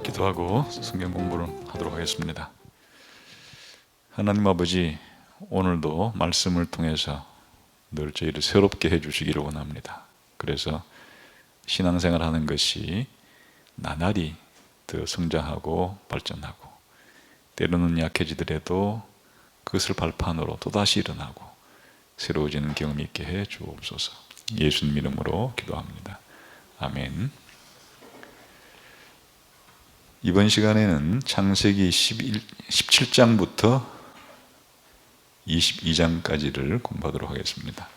기도하고 성경 공부를 하도록 하겠습니다. 하나님 아버지, 오늘도 말씀을 통해서 늘 저희를 새롭게 해주시기를 원합니다. 그래서 신앙생활 하는 것이 나날이 더 성장하고 발전하고, 때로는 약해지더라도 그것을 발판으로 또다시 일어나고 새로워지는 경험이 있게 해 주옵소서. 예수님 이름으로 기도합니다. 아멘. 이번 시간에는 창세기 17장부터 22장까지를 공부하도록 하겠습니다.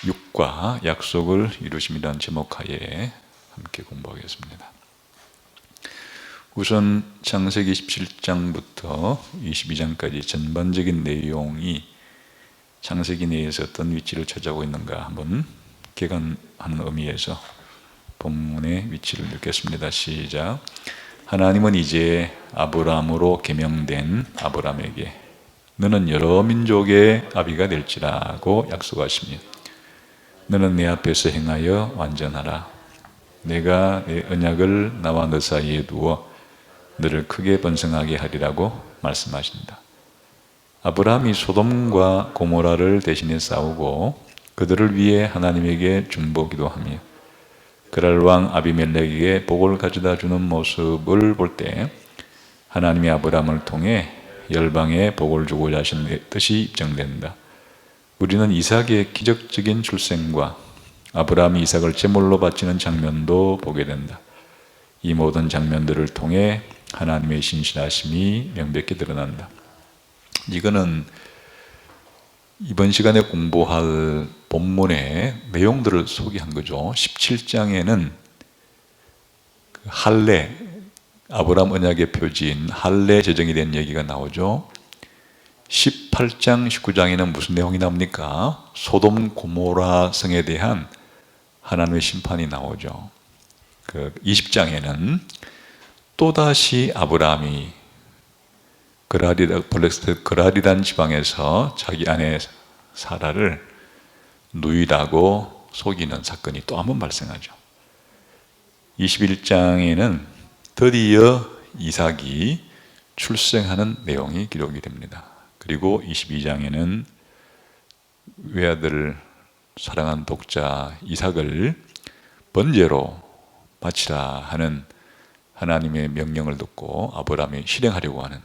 육과 약속을 이루심이라는 제목하에 함께 공부하겠습니다. 우선 창세기 17장부터 22장까지 전반적인 내용이 창세기 내에서 어떤 위치를 차지하고 있는가 한번 개관하는 의미에서 본문의 위치를 읽겠습니다. 시작. 하나님은 이제 아브라함으로 계명된 아브라함에게 너는 여러 민족의 아비가 될지라고 약속하시며 너는 내 앞에서 행하여 완전하라. 내가 내 언약을 나와 너 사이에 두어 너를 크게 번성하게 하리라고 말씀하신다. 아브라함이 소돔과 고모라를 대신해 싸우고 그들을 위해 하나님에게 중보기도 하며 그랄 왕 아비멜렉에게 복을 가져다 주는 모습을 볼 때 하나님이 아브라함을 통해 열방에 복을 주고자 하신 뜻이 입증된다. 우리는 이삭의 기적적인 출생과 아브라함이 이삭을 제물로 바치는 장면도 보게 된다. 이 모든 장면들을 통해 하나님의 신실하심이 명백히 드러난다. 이거는 이번 시간에 공부할 본문의 내용들을 소개한 거죠. 17장에는 할례, 아브라함 언약의 표지인 할례 제정이 된 얘기가 나오죠. 18장, 19장에는 무슨 내용이 나옵니까? 소돔 고모라 성에 대한 하나님의 심판이 나오죠. 20장에는 또다시 아브라함이 그라리단 지방에서 자기 아내 사라를 누이라고 속이는 사건이 또 한 번 발생하죠. 21장에는 드디어 이삭이 출생하는 내용이 기록이 됩니다. 그리고 22장에는 외아들을 사랑한 독자 이삭을 번제로 바치라 하는 하나님의 명령을 듣고 아브라함이 실행하려고 하는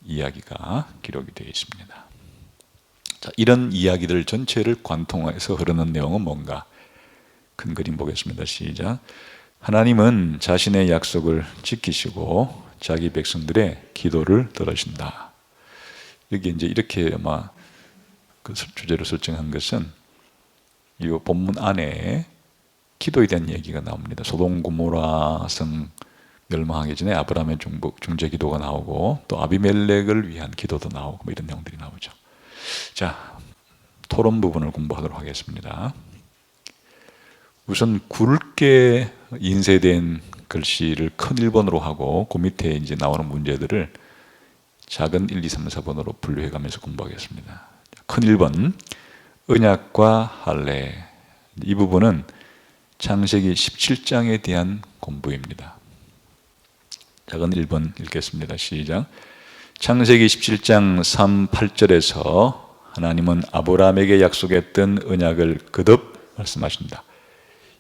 이야기가 기록이 되어 있습니다. 자, 이런 이야기들 전체를 관통해서 흐르는 내용은 뭔가? 큰 그림 보겠습니다. 시작. 하나님은 자신의 약속을 지키시고 자기 백성들의 기도를 들으신다. 여기 이제 이렇게 아마 그 주제로 설정한 것은 이 본문 안에 기도에 대한 얘기가 나옵니다. 소돔 고모라 성 멸망하기 전에 아브라함의 중재 기도가 나오고 또 아비멜렉을 위한 기도도 나오고 뭐 이런 내용들이 나오죠. 자, 토론 부분을 공부하도록 하겠습니다. 우선 굵게 인쇄된 글씨를 큰 1번으로 하고 그 밑에 이제 나오는 문제들을 작은 1, 2, 3, 4번으로 분류해 가면서 공부하겠습니다. 큰 1번, 언약과 할례. 이 부분은 창세기 17장에 대한 공부입니다. 작은 1번 읽겠습니다. 시작. 창세기 17장 3, 8절에서 하나님은 아브라함에게 약속했던 언약을 거듭 말씀하신다.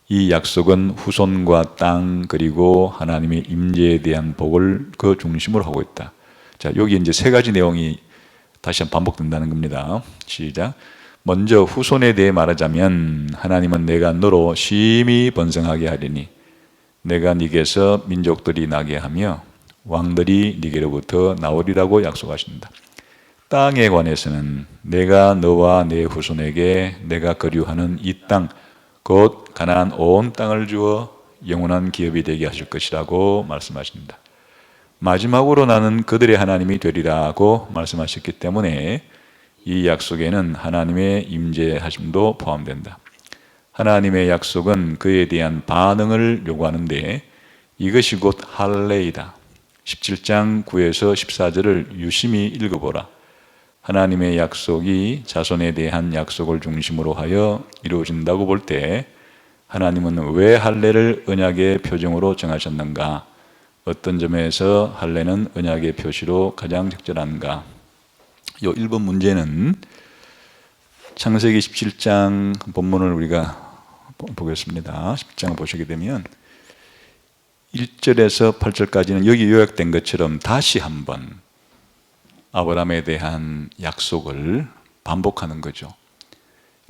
이 약속은 후손과 땅 그리고 하나님의 임재에 대한 복을 그 중심으로 하고 있다. 자, 여기 이제 세 가지 내용이 다시 한번 반복된다는 겁니다. 시작. 먼저 후손에 대해 말하자면 하나님은 내가 너로 심히 번성하게 하리니 내가 네게서 민족들이 나게 하며 왕들이 네게로부터 나오리라고 약속하신다. 땅에 관해서는 내가 너와 내 후손에게 내가 거류하는 이 땅 곧 가나안 온 땅을 주어 영원한 기업이 되게 하실 것이라고 말씀하십니다. 마지막으로 나는 그들의 하나님이 되리라고 말씀하셨기 때문에 이 약속에는 하나님의 임재하심도 포함된다. 하나님의 약속은 그에 대한 반응을 요구하는데 이것이 곧 할례이다. 17장 9에서 14절을 유심히 읽어보라. 하나님의 약속이 자손에 대한 약속을 중심으로 하여 이루어진다고 볼 때 하나님은 왜 할례를 언약의 표정으로 정하셨는가? 어떤 점에서 할례는 언약의 표시로 가장 적절한가? 요 1번 문제는 창세기 17장 본문을 우리가 보겠습니다. 17장 보시게 되면 1절에서 8절까지는 여기 요약된 것처럼 다시 한번 아브라함에 대한 약속을 반복하는 거죠.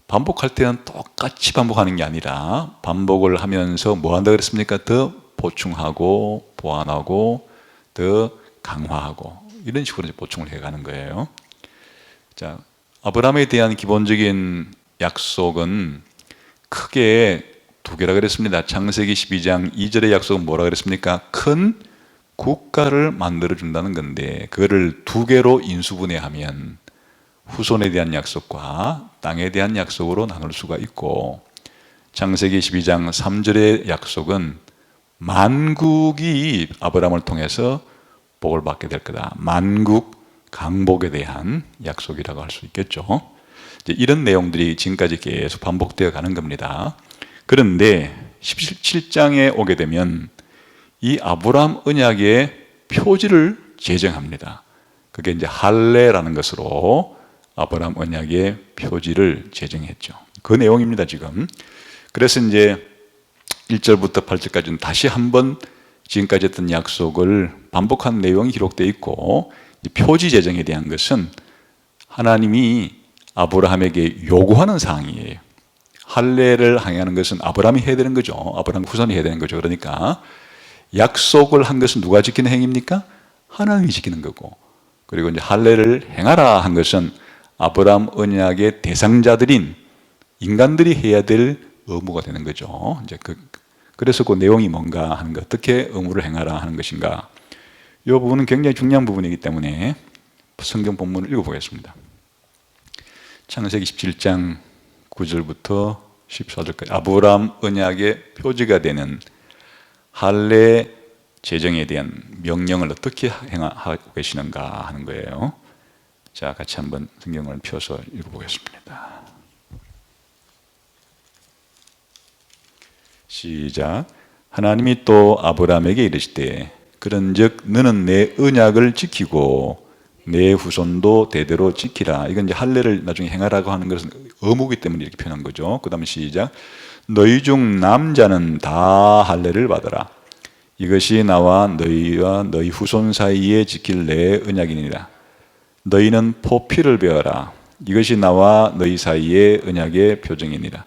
반복할 때는 똑같이 반복하는 게 아니라 반복을 하면서 뭐 한다 그랬습니까? 더 보충하고 보완하고 더 강화하고 이런 식으로 보충을 해가는 거예요. 자, 아브라함에 대한 기본적인 약속은 크게 두 개라 그랬습니다. 창세기 12장 2절의 약속은 뭐라 그랬습니까? 큰 국가를 만들어 준다는 건데 그거를 두 개로 인수분해하면 후손에 대한 약속과 땅에 대한 약속으로 나눌 수가 있고, 창세기 12장 3절의 약속은 만국이 아브라함을 통해서 복을 받게 될 거다. 만국 강복에 대한 약속이라고 할 수 있겠죠. 이제 이런 내용들이 지금까지 계속 반복되어 가는 겁니다. 그런데 17장에 오게 되면 이 아브라함 언약의 표지를 제정합니다. 그게 이제 할례라는 것으로 아브라함 언약의 표지를 제정했죠. 그 내용입니다, 지금. 그래서 이제 1절부터 8절까지는 다시 한번 지금까지 했던 약속을 반복한 내용이 기록되어 있고, 이 표지 제정에 대한 것은 하나님이 아브라함에게 요구하는 사항이에요. 할례를 항해하는 것은 아브라함이 해야 되는 거죠. 아브라함 후손이 해야 되는 거죠. 그러니까 약속을 한 것은 누가 지키는 행위입니까? 하나님이 지키는 거고, 그리고 이제 할례를 행하라 한 것은 아브라함 언약의 대상자들인 인간들이 해야 될 의무가 되는 거죠. 이제 그래서 그 내용이 뭔가 하는 거, 어떻게 의무를 행하라 하는 것인가, 이 부분은 굉장히 중요한 부분이기 때문에 성경 본문을 읽어보겠습니다. 창세기 17장 9절부터 14절까지 아브라함 언약의 표지가 되는 할례 제정에 대한 명령을 어떻게 행하고 계시는가 하는 거예요. 자, 같이 한번 성경을 펴서 읽어보겠습니다. 시작. 하나님이 또 아브라함에게 이르시되 그런즉 너는 내 언약을 지키고 내 후손도 대대로 지키라. 이건 이제 할례를 나중에 행하라고 하는 것은 의무이기 때문에 이렇게 표현한 거죠. 그 다음 시작. 너희 중 남자는 다 할례를 받아라. 이것이 나와 너희와 너희 후손 사이에 지킬 내 언약이니라. 너희는 포피를 베어라. 이것이 나와 너희 사이의 언약의 표정이니라.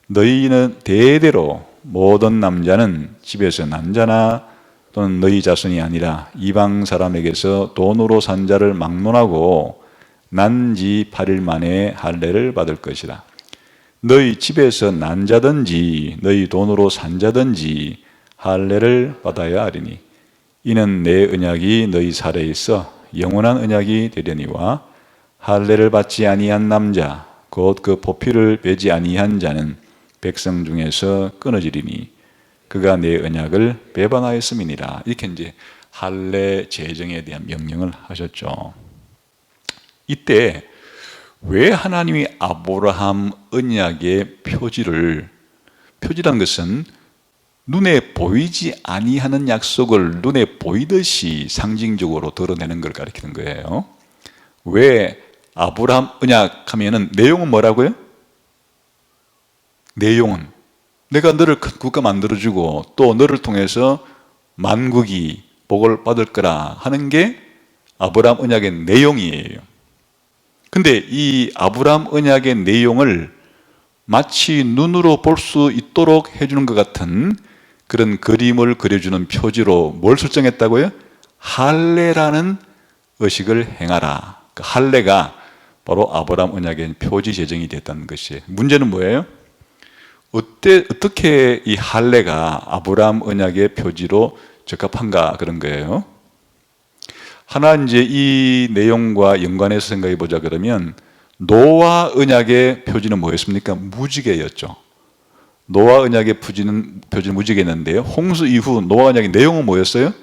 너희는 대대로 모든 남자는 집에서 난 자나 또는 너희 자손이 아니라 이방 사람에게서 돈으로 산 자를 막론하고 난 지 8일 만에 할례를 받을 것이라. 너희 집에서 난 자든지 너희 돈으로 산 자든지 할례를 받아야 하리니 이는 내 언약이 너희 살에 있어 영원한 언약이 되려니와 할례를 받지 아니한 남자 곧 그 포피를 베지 아니한 자는 백성 중에서 끊어지리니 그가 내 언약을 배반하였음이니라. 이렇게 이제 할례 제정에 대한 명령을 하셨죠. 이때 왜 하나님이 아브라함 언약의 표지라는 것은 눈에 보이지 아니하는 약속을 눈에 보이듯이 상징적으로 드러내는 걸 가리키는 거예요. 왜 아브라함 언약 하면은 내용은 뭐라고요? 내용은 내가 너를 큰 국가 만들어주고 또 너를 통해서 만국이 복을 받을 거라 하는 게 아브라함 언약의 내용이에요. 근데 이 아브라함 언약의 내용을 마치 눈으로 볼 수 있도록 해주는 것 같은 그런 그림을 그려주는 표지로 뭘 설정했다고요? 할례라는 의식을 행하라. 그 할례가 바로 아브라함 언약의 표지 제정이 됐다는 것이에요. 문제는 뭐예요? 어떻게 이 할례가 아브라함 언약의 표지로 적합한가 그런 거예요. 하나 이제 이 내용과 연관해서 생각해 보자 그러면 노아 언약의 표지는 뭐였습니까? 무지개였죠. 노아 언약의 표지는 무지개였는데요. 홍수 이후 노아 언약의 내용은 뭐였어요?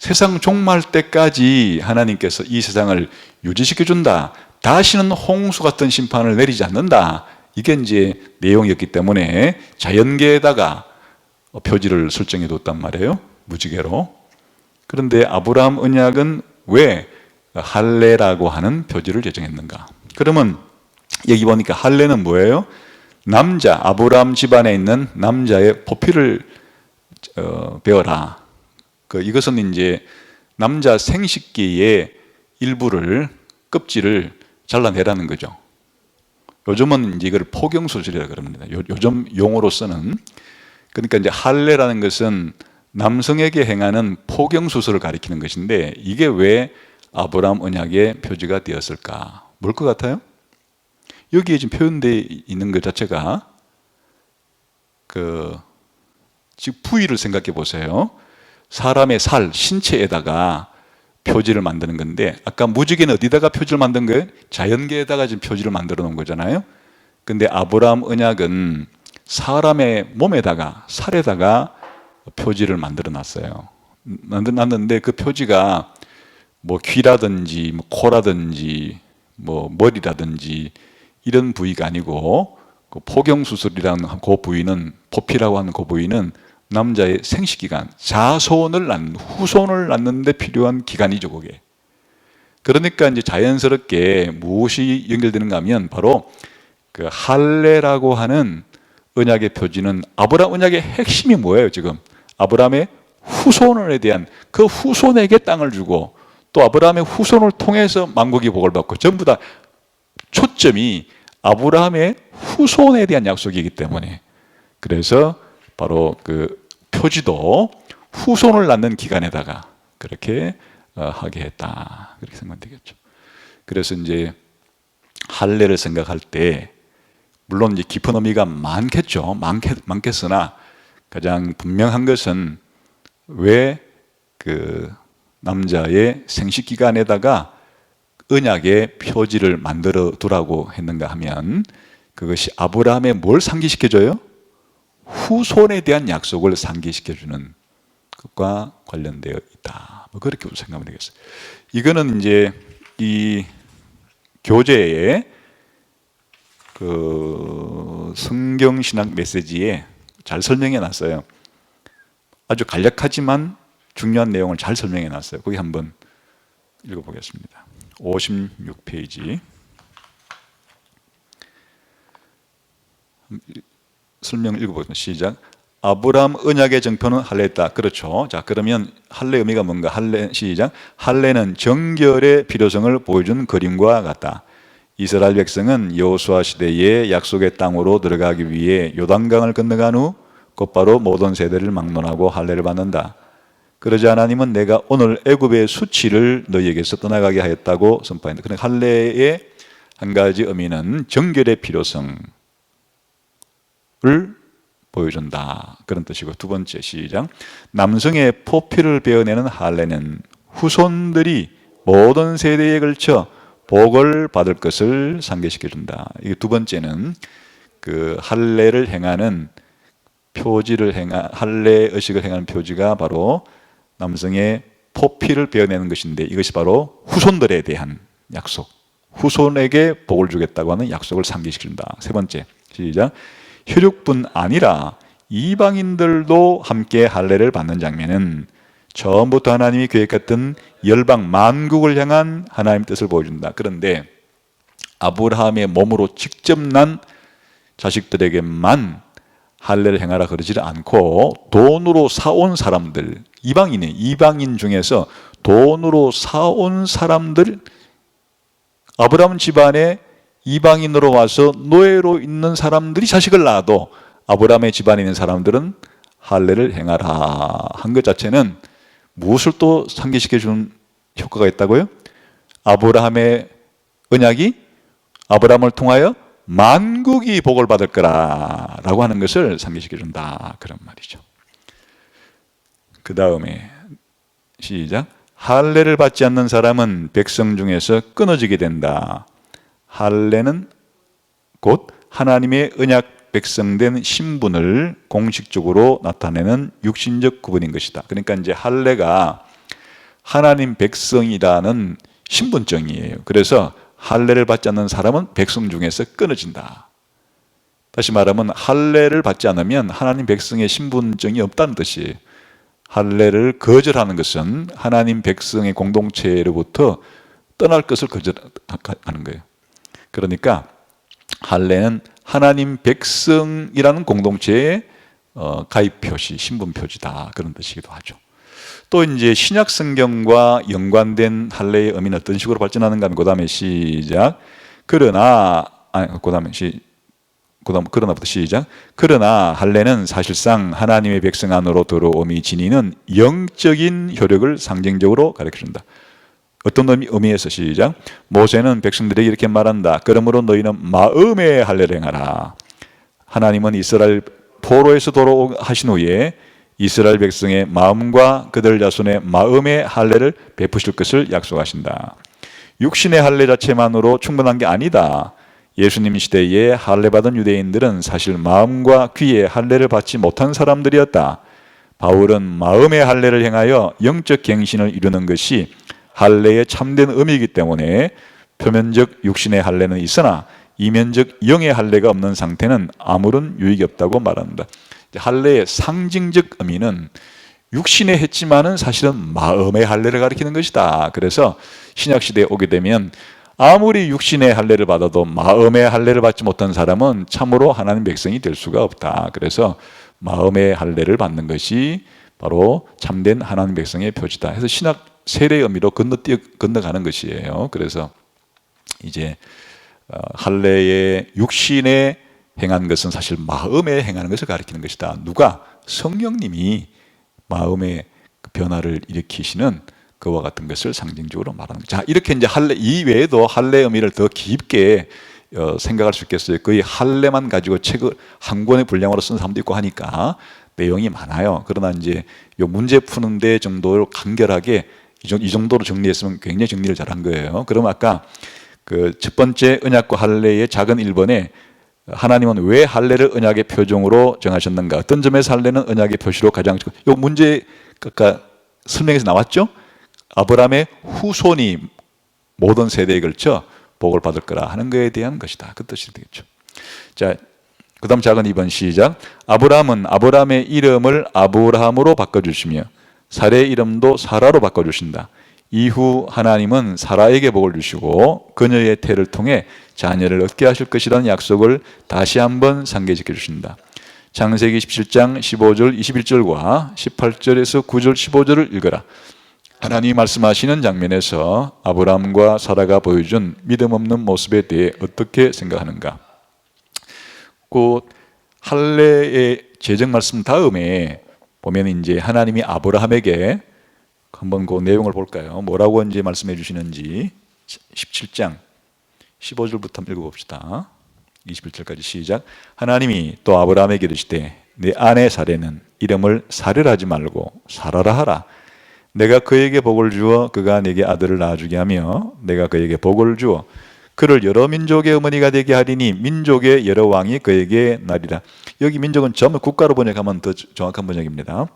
세상 종말 때까지 하나님께서 이 세상을 유지시켜 준다. 다시는 홍수 같은 심판을 내리지 않는다. 이게 이제 내용이었기 때문에 자연계에다가 표지를 설정해 뒀단 말이에요. 무지개로. 그런데 아브라함 언약은 왜 할례라고 하는 표지를 제정했는가? 그러면 여기 보니까 할례는 뭐예요? 남자, 아브라함 집안에 있는 남자의 포피를 베어라. 이것은 이제 남자 생식기의 일부를, 껍질을 잘라내라는 거죠. 요즘은 이제 이걸 포경수술이라고 그럽니다. 요즘 용어로서는. 그러니까 이제 할례라는 것은 남성에게 행하는 포경수술을 가리키는 것인데, 이게 왜 아브라함 언약의 표지가 되었을까? 뭘 것 같아요? 여기에 지금 표현되어 있는 것 자체가 지금 부위를 생각해 보세요. 사람의 살, 신체에다가 표지를 만드는 건데, 아까 무지개는 어디다가 표지를 만든 거예요? 자연계에다가 지금 표지를 만들어 놓은 거잖아요. 근데 아브라함 언약은 사람의 몸에다가, 살에다가 표지를 만들어 놨어요. 만들어 놨는데 그 표지가 뭐 귀라든지 뭐 코라든지 뭐 머리라든지 이런 부위가 아니고, 그 포경수술이라는 그 부위는, 포피라고 하는 그 부위는 남자의 생식기관, 자손을 낳는, 후손을 낳는 데 필요한 기관이죠, 그게. 그러니까 이제 자연스럽게 무엇이 연결되는가 하면 바로 그 할례라고 하는 언약의 표지는, 아브라함 언약의 핵심이 뭐예요, 지금? 아브라함의 후손에 대한, 그 후손에게 땅을 주고, 또 아브라함의 후손을 통해서 만국이 복을 받고, 전부 다 초점이 아브라함의 후손에 대한 약속이기 때문에, 그래서 바로 그 표지도 후손을 낳는 기간에다가 그렇게 하게 했다, 그렇게 생각하면 되겠죠. 그래서 이제 할례를 생각할 때 물론 이제 깊은 의미가 많겠죠. 많겠으나 가장 분명한 것은 왜 그 남자의 생식 기간에다가 언약의 표지를 만들어 두라고 했는가 하면, 그것이 아브라함에 뭘 상기시켜줘요? 후손에 대한 약속을 상기시켜주는 것과 관련되어 있다. 뭐 그렇게 생각하면 되겠어요. 이거는 이제 이 교재에 그 성경신학 메시지에 잘 설명해 놨어요. 아주 간략하지만 중요한 내용을 잘 설명해 놨어요. 거기 한번 읽어보겠습니다. 56페이지. 설명 읽어보겠습니다. 시작. 아브라함 언약의 정표는 할례다. 그렇죠. 자, 그러면 할례 의미가 뭔가? 할례, 시작. 할례는 정결의 필요성을 보여준 그림과 같다. 이스라엘 백성은 여호수아 시대에 약속의 땅으로 들어가기 위해 요단강을 건너간 후 곧바로 모든 세대를 막론하고 할례를 받는다. 그러자 하나님은 내가 오늘 애굽의 수치를 너희에게서 떠나가게 하였다고 선포한다. 그러니까 할례의 한 가지 의미는 정결의 필요성을 보여준다, 그런 뜻이고, 두 번째, 시작. 남성의 포피를 베어내는 할례는 후손들이 모든 세대에 걸쳐 복을 받을 것을 상기시켜준다. 이게 두 번째는 그 할례를 행하는 할례 의식을 행하는 표지가 바로 남성의 포피를 베어내는 것인데, 이것이 바로 후손들에 대한 약속, 후손에게 복을 주겠다고 하는 약속을 상기시킨다. 세 번째, 시작. 혈육뿐 아니라 이방인들도 함께 할례를 받는 장면은 처음부터 하나님이 계획했던 열방 만국을 향한 하나님의 뜻을 보여준다. 그런데 아브라함의 몸으로 직접 난 자식들에게만 할례를 행하라 그러지 않고, 돈으로 사온 사람들, 이방인 중에서 돈으로 사온 사람들, 아브라함 집안에 이방인으로 와서 노예로 있는 사람들이 자식을 낳아도 아브라함의 집안에 있는 사람들은 할례를 행하라 한 것 자체는 무엇을 또 상기시켜 주는 효과가 있다고요? 아브라함의 언약이 아브라함을 통하여 만국이 복을 받을 거라라고 하는 것을 상기시켜 준다, 그런 말이죠. 그 다음에 시작. 할례를 받지 않는 사람은 백성 중에서 끊어지게 된다. 할례는 곧 하나님의 언약 백성된 신분을 공식적으로 나타내는 육신적 구분인 것이다. 그러니까 이제 할례가 하나님 백성이라는 신분증이에요. 그래서 할례를 받지 않는 사람은 백성 중에서 끊어진다. 다시 말하면 할례를 받지 않으면 하나님 백성의 신분증이 없다는 뜻이에요. 할례를 거절하는 것은 하나님 백성의 공동체로부터 떠날 것을 거절하는 거예요. 그러니까 할례는 하나님 백성이라는 공동체의 가입 표시, 신분 표지다, 그런 뜻이기도 하죠. 또 이제 신약 성경과 연관된 할례의 의미는 어떤 식으로 발전하는가 하면 그다음에 시작. 그러나부터 시작. 그러나 할례는 사실상 하나님의 백성 안으로 들어옴이 지니는 영적인 효력을 상징적으로 가르쳐준다. 어떤 의미에서 시작. 모세는 백성들에게 이렇게 말한다. 그러므로 너희는 마음의 할례를 행하라. 하나님은 이스라엘 포로에서 돌아오신 후에 이스라엘 백성의 마음과 그들 자손의 마음의 할례를 베푸실 것을 약속하신다. 육신의 할례 자체만으로 충분한 게 아니다. 예수님 시대에 할례 받은 유대인들은 사실 마음과 귀의 할례를 받지 못한 사람들이었다. 바울은 마음의 할례를 행하여 영적 갱신을 이루는 것이 할례의 참된 의미이기 때문에 표면적 육신의 할례는 있으나 이면적 영의 할례가 없는 상태는 아무런 유익이 없다고 말한다. 할례의 상징적 의미는 육신에 했지만은 사실은 마음의 할례를 가리키는 것이다. 그래서 신약 시대에 오게 되면 아무리 육신의 할례를 받아도 마음의 할례를 받지 못한 사람은 참으로 하나님 백성이 될 수가 없다. 그래서 마음의 할례를 받는 것이 바로 참된 하나님 백성의 표지다. 해서 신약 세례의 의미로 건너가는 것이에요. 그래서 이제 할례의 육신에 행한 것은 사실 마음에 행하는 것을 가리키는 것이다. 누가? 성령님이 마음의 변화를 일으키시는 그와 같은 것을 상징적으로 말하는 거죠. 자, 이렇게 이제 할례 이외에도 할례 의미를 더 깊게 생각할 수 있겠어요. 거의 할례만 가지고 책을 한 권의 분량으로 쓴 사람도 있고 하니까 내용이 많아요. 그러나 이제 요 문제 푸는 데 정도로 간결하게 이 정도로 정리했으면 굉장히 정리를 잘한 거예요. 그럼 아까 그 첫 번째 언약과 할례의 작은 1번에 하나님은 왜 할례를 언약의 표종으로 정하셨는가? 어떤 점에서 할례는 언약의 표시로 가장 요 문제 아까 설명에서 나왔죠? 아브라함의 후손이 모든 세대에 걸쳐 복을 받을 거라 하는 것에 대한 것이다. 그 뜻이 되겠죠. 자, 그 다음 작은 2번 시작. 아브라함은 아브라함의 이름을 아브라함으로 바꿔주시며 사라의 이름도 사라로 바꿔주신다. 이후 하나님은 사라에게 복을 주시고 그녀의 태를 통해 자녀를 얻게 하실 것이라는 약속을 다시 한번 상기시켜 주신다. 창세기 17장 15절 21절과 18절에서 9절 15절을 읽어라. 하나님이 말씀하시는 장면에서 아브라함과 사라가 보여준 믿음 없는 모습에 대해 어떻게 생각하는가? 그 할례의 제정 말씀 다음에 보면 이제 하나님이 아브라함에게 한번 그 내용을 볼까요? 뭐라고 이제 말씀해 주시는지 17장 15절부터 한번 읽어봅시다. 21절까지 시작. 하나님이 또 아브라함에게 이르시되 내 아내 사레는 이름을 사레라 하지 말고 사라라 하라. 내가 그에게 복을 주어 그가 내게 아들을 낳아주게 하며 내가 그에게 복을 주어 그를 여러 민족의 어머니가 되게 하리니 민족의 여러 왕이 그에게 나리라. 여기 민족은 전부 국가로 번역하면 더 정확한 번역입니다.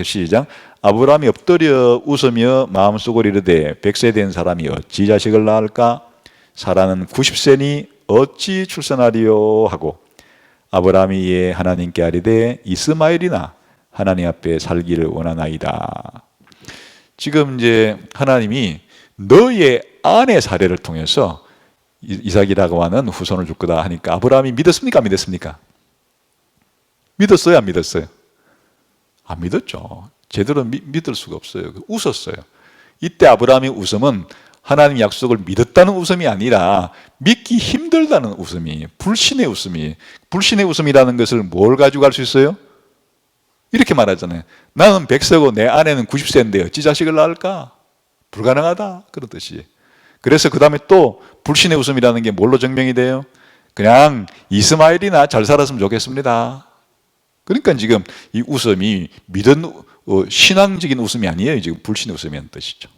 시작. 아브라함이 엎드려 웃으며 마음속으로 이르되 100세 된 사람이 어찌 자식을 낳을까? 사라는 90세니 어찌 출산하리요? 하고 아브라함이 이에 하나님께 아뢰되 이스마엘이나 하나님 앞에 살기를 원하나이다. 지금 이제 하나님이 너의 아내 사례를 통해서 이삭이라고 하는 후손을 줄 거다 하니까 아브라함이 믿었습니까? 안 믿었습니까? 믿었어요? 안 믿었어요? 안 믿었죠. 제대로 믿을 수가 없어요. 웃었어요. 이때 아브라함의 웃음은 하나님 약속을 믿었다는 웃음이 아니라 믿기 힘들다는 웃음이, 불신의 웃음이. 불신의 웃음이라는 것을 뭘 가지고 갈 수 있어요? 이렇게 말하잖아요. 나는 100세고 내 아내는 90세인데 어찌 자식을 낳을까? 불가능하다. 그런 뜻이에요. 그래서 그 다음에 또 불신의 웃음이라는 게 뭘로 증명이 돼요? 그냥 이스마엘이나 잘 살았으면 좋겠습니다. 그러니까 지금 이 웃음이 믿은 신앙적인 웃음이 아니에요. 지금 불신의 웃음이라는 뜻이죠.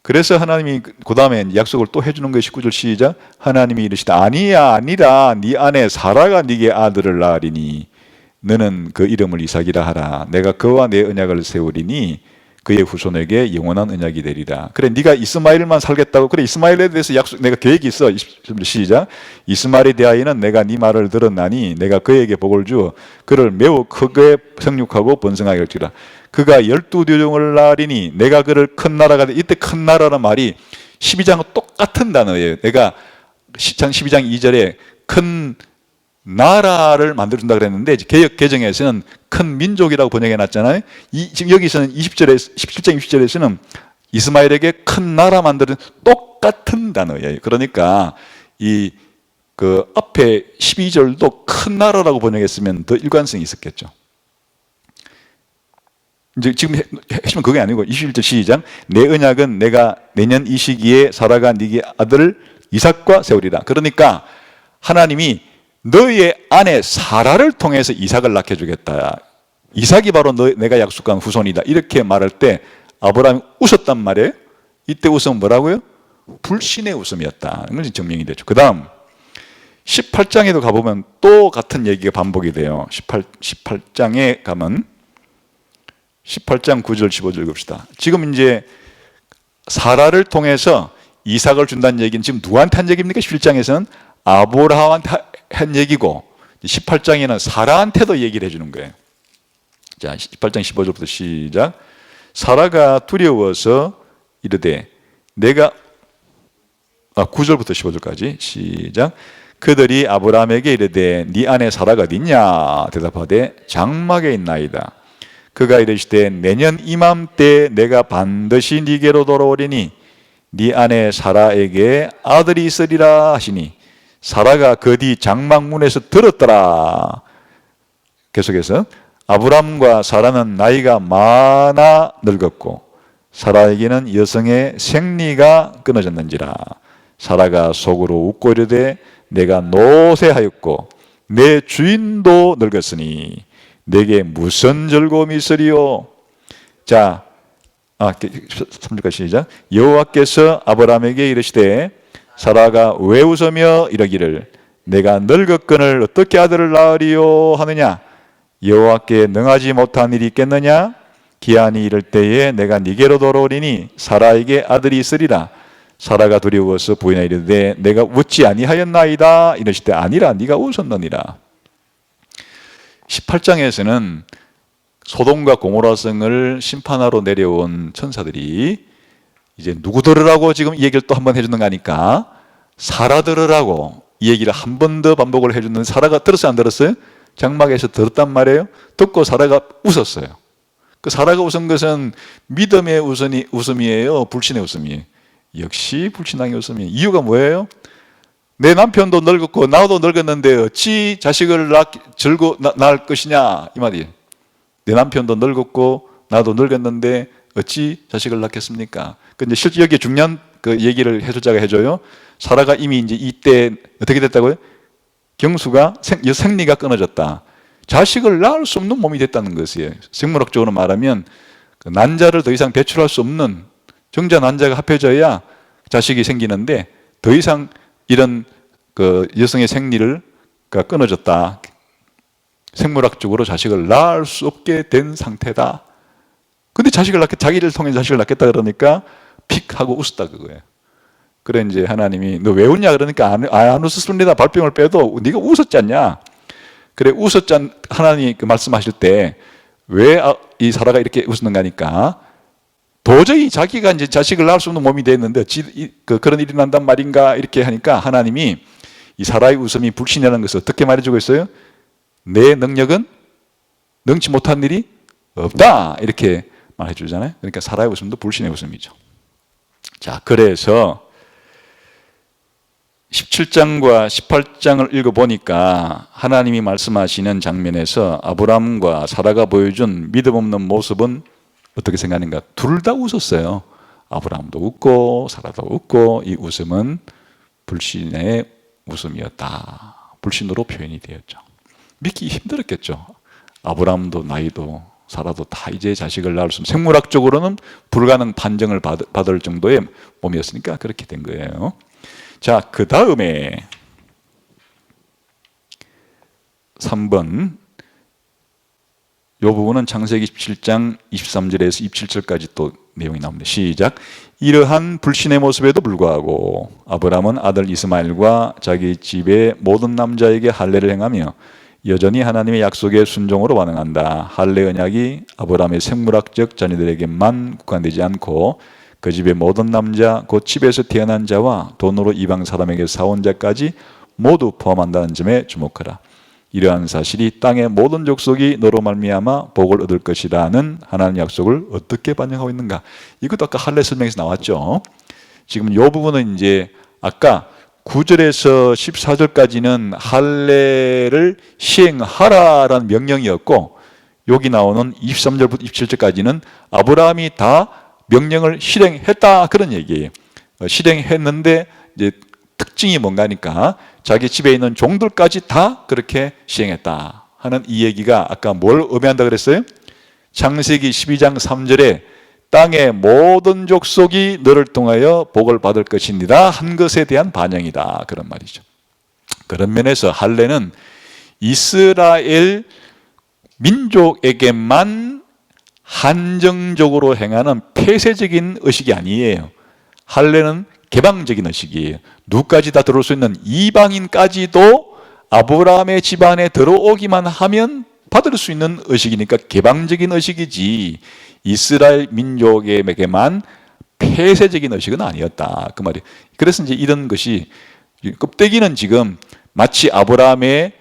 그래서 하나님이 그 다음에 약속을 또 해주는 것이 19절 시작. 하나님이 이르시되 아니라 네 아내 사라가 네게 아들을 낳으리니 너는 그 이름을 이삭이라 하라. 내가 그와 내 언약을 세우리니 그의 후손에게 영원한 언약이 되리라. 그래, 네가 이스마엘만 살겠다고. 그래, 이스마엘에 대해서 약속, 내가 계획이 있어. 시작. 이스마엘에 대하여는 내가 네 말을 들었나니 내가 그에게 복을 주어 그를 매우 크게 생육하고 번성하게 할지라. 그가 12조종을 낳으리니 내가 그를 큰 나라가 되. 이때 큰 나라라는 말이 12장과 똑같은 단어예요. 내가 12장 2절에 큰 나라를 만들어준다 그랬는데 개역 개정에서는 큰 민족이라고 번역해 놨잖아요. 지금 여기서는 17장 20절에서는 이스마엘에게 큰 나라 만드는 똑같은 단어예요. 그러니까 그 앞에 12절도 큰 나라라고 번역했으면 더 일관성이 있었겠죠. 이제 지금 핵심은 그게 아니고 21절 시작. 내 언약은 내가 내년 이 시기에 사라가 네게 아들을 이삭과 세우리라. 그러니까 하나님이 너희의 아내 사라를 통해서 이삭을 낳게 주겠다. 이삭이 바로 내가 약속한 후손이다. 이렇게 말할 때 아브라함이 웃었단 말이에요. 이때 웃음은 뭐라고요? 불신의 웃음이었다. 이것이 증명이 되죠. 그 다음 18장에도 가보면 또 같은 얘기가 반복이 돼요. 18장에 가면 18장 9절 15절 읽읍시다. 지금 이제 사라를 통해서 이삭을 준다는 얘기는 지금 누구한테 한 얘기입니까? 17장에서는 아브라함한테 한 얘기고 18장에는 사라한테도 얘기를 해주는 거예요. 자, 18장 15절부터 시작. 사라가 두려워서 이르되 내가 9절부터 15절까지 시작. 그들이 아브라함에게 이르되 네 아내 사라가 어디 있냐 대답하되 장막에 있나이다. 그가 이르시되 내년 이맘때 내가 반드시 네게로 돌아오리니 네 아내 사라에게 아들이 있으리라 하시니 사라가 그 뒤 장막문에서 들었더라. 계속해서 아브람과 사라는 나이가 많아 늙었고 사라에게는 여성의 생리가 끊어졌는지라. 사라가 속으로 웃고 이르되 내가 노쇠하였고 내 주인도 늙었으니 내게 무슨 즐거움이 있으리요. 자, 3절까지 시작. 여호와께서 아브라함에게 이르시되 사라가 왜 웃으며 이러기를 내가 늙었거늘 어떻게 아들을 낳으리요 하느냐. 여호와께 능하지 못한 일이 있겠느냐. 기한이 이를 때에 내가 네게로 돌아오리니 사라에게 아들이 있으리라. 사라가 두려워서 부인하 이르되 내가 웃지 아니하였나이다. 이르시되 아니라 네가 웃었느니라. 18장에서는 소돔과 고모라 성을 심판하러 내려온 천사들이 이제 누구 들으라고 지금 이 얘기를 또 한 번 해주는 거니까 사라 들으라고 이 얘기를 한 번 더 반복을 해주는. 사라가 들었어요 안 들었어요? 장막에서 들었단 말이에요. 듣고 사라가 웃었어요. 그 사라가 웃은 것은 믿음의 웃음이에요? 불신의 웃음이에요? 역시 불신앙의 웃음이에요. 이유가 뭐예요? 내 남편도 늙었고 나도 늙었는데 어찌 자식을 낳을 것이냐 이 말이에요. 내 남편도 늙었고 나도 늙었는데 어찌 자식을 낳겠습니까? 근데 실제 여기에 중요한 그 얘기를 해설자가 해줘요. 사라가 이미 이제 이때 어떻게 됐다고요? 경수가 생리가 끊어졌다. 자식을 낳을 수 없는 몸이 됐다는 것이에요. 생물학적으로 말하면 그 난자를 더 이상 배출할 수 없는 정자 난자가 합해져야 자식이 생기는데 더 이상 이런 그 여성의 생리를 끊어졌다. 생물학적으로 자식을 낳을 수 없게 된 상태다. 근데 자기를 통해 자식을 낳겠다 그러니까 픽 하고 웃었다 그거예요. 그래 이제 하나님이 너 왜 웃냐 그러니까 안 웃었습니다. 발병을 빼도 네가 웃었지 않냐. 그래 웃었지 하나님이 그 말씀하실 때 왜 이 사라가 이렇게 웃는가 하니까 도저히 자기가 이제 자식을 낳을 수 없는 몸이 됐는데 그런 일이 난단 말인가 이렇게 하니까 하나님이 이 사라의 웃음이 불신이라는 것을 어떻게 말해주고 있어요? 내 능력은 능치 못한 일이 없다 이렇게 말해주잖아요. 그러니까 사라의 웃음도 불신의 웃음이죠. 자, 그래서 17장과 18장을 읽어보니까 하나님이 말씀하시는 장면에서 아브람과 사라가 보여준 믿음 없는 모습은 어떻게 생각하는가? 둘 다 웃었어요. 아브라함도 웃고 사라도 웃고 이 웃음은 불신의 웃음이었다. 불신으로 표현이 되었죠. 믿기 힘들었겠죠. 아브라함도 나이도 사라도 다 이제 자식을 낳을 수 없는 생물학적으로는 불가능 판정을 받을 정도의 몸이었으니까 그렇게 된 거예요. 자, 그 다음에 3번 부분은 창세기 17장 23절에서 27절까지 또 내용이 나옵니다. 시작. 이러한 불신의 모습에도 불구하고 아브라함은 아들 이스마엘과 자기 집의 모든 남자에게 할례를 행하며 여전히 하나님의 약속에 순종으로 반응한다. 할례 언약이 아브라함의 생물학적 자녀들에게만 국한되지 않고 그 집의 모든 남자, 곧 집에서 태어난 자와 돈으로 이방 사람에게 사온 자까지 모두 포함한다는 점에 주목하라. 이러한 사실이 땅의 모든 족속이 너로 말미암아 복을 얻을 것이라는 하나님의 약속을 어떻게 반영하고 있는가? 이것도 아까 할례 설명에서 나왔죠. 지금 이 부분은 이제 아까 9절에서 14절까지는 할례를 시행하라라는 명령이었고, 여기 나오는 23절부터 27절까지는 아브라함이 다 명령을 실행했다 그런 얘기예요. 실행했는데 이제 특징이 뭔가니까 자기 집에 있는 종들까지 다 그렇게 시행했다 하는 이 얘기가 아까 뭘 의미한다 그랬어요? 창세기 12장 3절에 땅의 모든 족속이 너를 통하여 복을 받을 것이니라 한 것에 대한 반영이다 그런 말이죠. 그런 면에서 할례는 이스라엘 민족에게만 한정적으로 행하는 폐쇄적인 의식이 아니에요. 할례는 개방적인 의식이에요. 누구까지 다 들어올 수 있는 이방인까지도 아브라함의 집안에 들어오기만 하면 받을 수 있는 의식이니까 개방적인 의식이지 이스라엘 민족에게만 폐쇄적인 의식은 아니었다 그 말이에요. 그래서 이제 이런 것이 껍데기는 지금 마치 아브라함의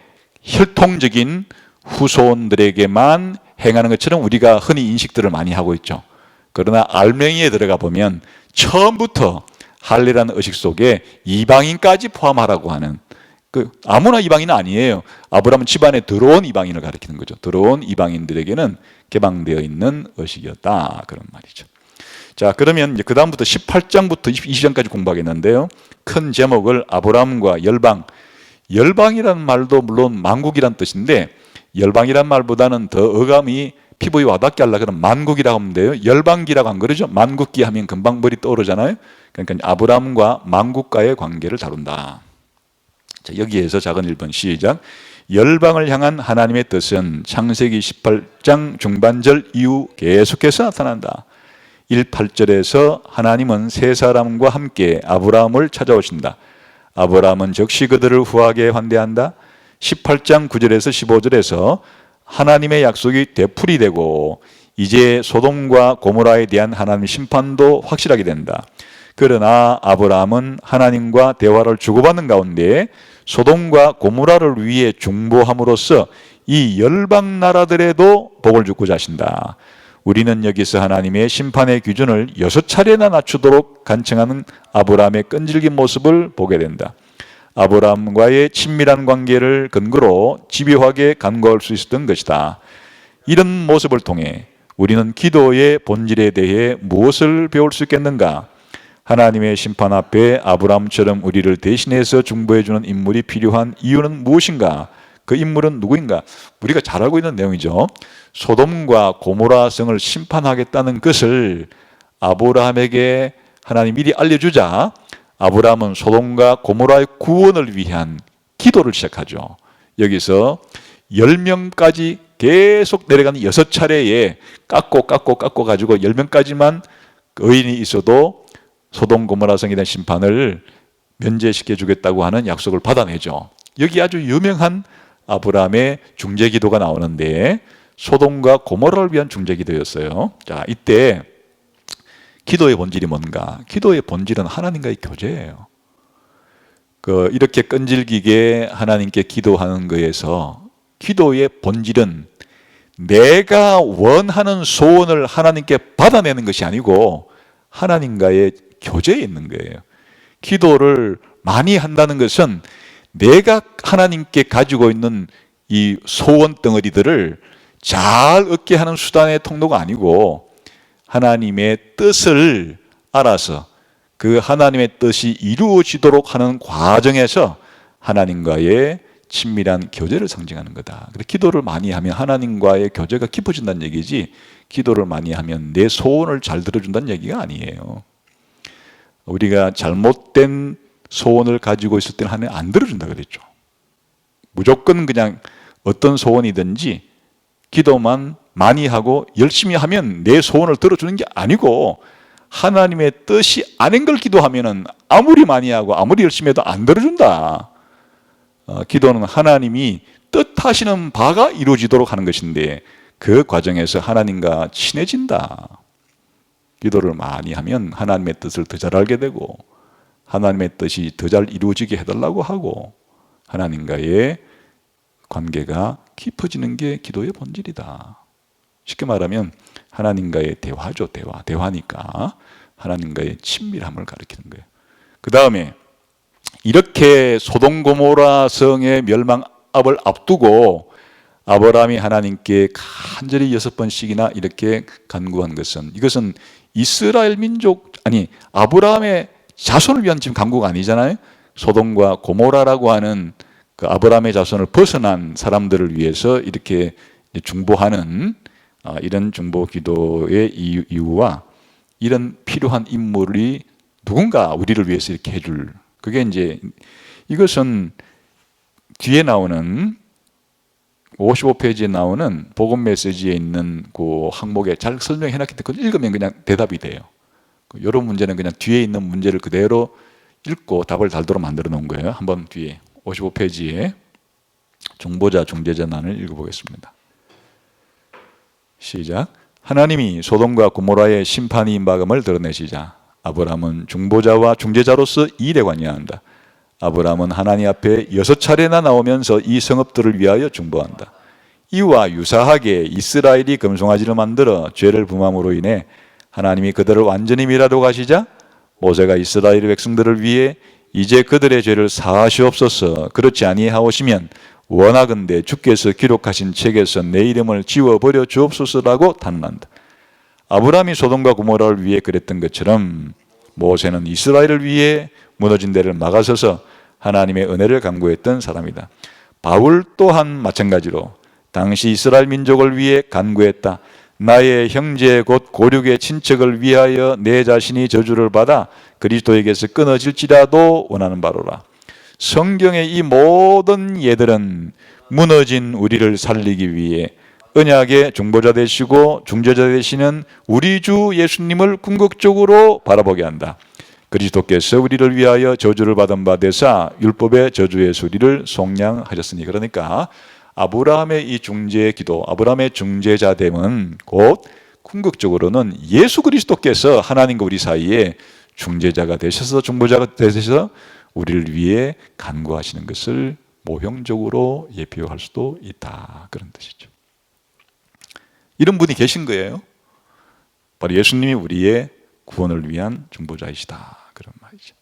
혈통적인 후손들에게만 행하는 것처럼 우리가 흔히 인식들을 많이 하고 있죠. 그러나 알맹이에 들어가 보면 처음부터 할례라는 의식 속에 이방인까지 포함하라고 하는, 아무나 이방인은 아니에요. 아브라함 집안에 들어온 이방인을 가리키는 거죠. 들어온 이방인들에게는 개방되어 있는 의식이었다 그런 말이죠. 자, 그러면 이제 그 다음부터 18장부터 20장까지 공부하겠는데요. 큰 제목을 아브라함과 열방, 열방이라는 말도 물론 만국이란 뜻인데 열방이란 말보다는 더 어감이 피부에 와닿게 하려고 그러면 만국이라고 하면 돼요. 열방기라고 한 거죠. 만국기 하면 금방 머리 떠오르잖아요. 그러니까 아브라함과 만국과의 관계를 다룬다. 자, 여기에서 작은 1번 시작. 열방을 향한 하나님의 뜻은 창세기 18장 중반절 이후 계속해서 나타난다. 1~8절에서 하나님은 세 사람과 함께 아브라함을 찾아오신다. 아브라함은 즉시 그들을 후하게 환대한다. 18장 9절에서 15절에서 하나님의 약속이 되풀이 되고 이제 소돔과 고모라에 대한 하나님의 심판도 확실하게 된다. 그러나 아브라함은 하나님과 대화를 주고받는 가운데 소돔과 고모라를 위해 중보함으로써 이 열방 나라들에도 복을 주고자 하신다. 우리는 여기서 하나님의 심판의 기준을 6차례나 낮추도록 간청하는 아브라함의 끈질긴 모습을 보게 된다. 아브라함과의 친밀한 관계를 근거로 집요하게 간구할 수 있었던 것이다. 이런 모습을 통해 우리는 기도의 본질에 대해 무엇을 배울 수 있겠는가? 하나님의 심판 앞에 아브라함처럼 우리를 대신해서 중보해 주는 인물이 필요한 이유는 무엇인가? 그 인물은 누구인가? 우리가 잘 알고 있는 내용이죠. 소돔과 고모라 성을 심판하겠다는 것을 아브라함에게 하나님 미리 알려주자 아브라함은 소돔과 고모라의 구원을 위한 기도를 시작하죠. 여기서 10명까지 계속 내려가는 6차례에 깎고 가지고 10명까지만 의인이 있어도 소돔 고모라 성에 대한 심판을 면제시켜 주겠다고 하는 약속을 받아내죠. 여기 아주 유명한 아브라함의 중재 기도가 나오는데 소돔과 고모라를 위한 중재 기도였어요. 자, 이때 기도의 본질이 뭔가? 기도의 본질은 하나님과의 교제예요. 이렇게 끈질기게 하나님께 기도하는 거에서 기도의 본질은 내가 원하는 소원을 하나님께 받아내는 것이 아니고 하나님과의 교제에 있는 거예요. 기도를 많이 한다는 것은 내가 하나님께 가지고 있는 이 소원 덩어리들을 잘 얻게 하는 수단의 통로가 아니고 하나님의 뜻을 알아서 그 하나님의 뜻이 이루어지도록 하는 과정에서 하나님과의 친밀한 교제를 상징하는 거다. 그래서 기도를 많이 하면 하나님과의 교제가 깊어진다는 얘기지 기도를 많이 하면 내 소원을 잘 들어준다는 얘기가 아니에요. 우리가 잘못된 소원을 가지고 있을 때는 하나님 안 들어준다 그랬죠. 무조건 그냥 어떤 소원이든지 기도만 많이 하고 열심히 하면 내 소원을 들어주는 게 아니고 하나님의 뜻이 아닌 걸 기도하면은 아무리 많이 하고 아무리 열심히 해도 안 들어준다. 기도는 하나님이 뜻하시는 바가 이루어지도록 하는 것인데 그 과정에서 하나님과 친해진다. 기도를 많이 하면 하나님의 뜻을 더 잘 알게 되고 하나님의 뜻이 더 잘 이루어지게 해달라고 하고 하나님과의 관계가 깊어지는 게 기도의 본질이다. 쉽게 말하면 하나님과의 대화죠. 대화니까 하나님과의 친밀함을 가리키는 거예요. 그 다음에 이렇게 소돔 고모라 성의 멸망을 앞두고 아브라함이 하나님께 간절히 6번씩이나 이렇게 간구한 것은, 이것은 이스라엘 민족, 아니 아브라함의 자손을 위한 지금 간구가 아니잖아요. 소돔과 고모라라고 하는 그 아브라함의 자손을 벗어난 사람들을 위해서 이렇게 중보하는 이런 중보 기도의 이유와 이런 필요한 인물이 누군가 우리를 위해서 이렇게 해줄, 그게 이제 이것은 뒤에 나오는 55페이지에 나오는 복음 메시지에 있는 그 항목에 잘 설명해 놨기 때문에 그걸 읽으면 그냥 대답이 돼요. 이런 문제는 그냥 뒤에 있는 문제를 그대로 읽고 답을 달도록 만들어 놓은 거예요. 한번 뒤에 55페이지에 중보자 중재자난을 읽어보겠습니다. 시작. 하나님이 소돔과 고모라의 심판이 임박음을 드러내시자 아브라함은 중보자와 중재자로서 일에 관여한다. 아브라함은 하나님 앞에 6차례나 나오면서 이 성읍들을 위하여 중보한다. 이와 유사하게 이스라엘이 금송아지를 만들어 죄를 범함으로 인해 하나님이 그들을 완전히 멸하러 가시자 모세가 이스라엘 백성들을 위해 이제 그들의 죄를 사하시옵소서, 그렇지 아니하오시면 원하건대 주께서 기록하신 책에서 내 이름을 지워버려 주옵소서라고 단언한다. 아브라함이 소돔과 고모라를 위해 그랬던 것처럼 모세는 이스라엘을 위해 무너진 데를 막아서서 하나님의 은혜를 간구했던 사람이다. 바울 또한 마찬가지로 당시 이스라엘 민족을 위해 간구했다. 나의 형제 곧 고륙의 친척을 위하여 내 자신이 저주를 받아 그리스도에게서 끊어질지라도 원하는 바로라. 성경의 이 모든 예들은 무너진 우리를 살리기 위해 언약의 중보자 되시고 중재자 되시는 우리 주 예수님을 궁극적으로 바라보게 한다. 그리스도께서 우리를 위하여 저주를 받은 바 되사 율법의 저주의 소리를 속량하셨으니. 그러니까 아브라함의 이 중재 기도, 아브라함의 중재자됨은 곧 궁극적으로는 예수 그리스도께서 하나님과 우리 사이에 중재자가 되셔서 중보자가 되셔서 우리를 위해 간구하시는 것을 모형적으로 예표할 수도 있다, 그런 뜻이죠. 이런 분이 계신 거예요. 바로 예수님이 우리의 구원을 위한 중보자이시다, 그런 말이죠.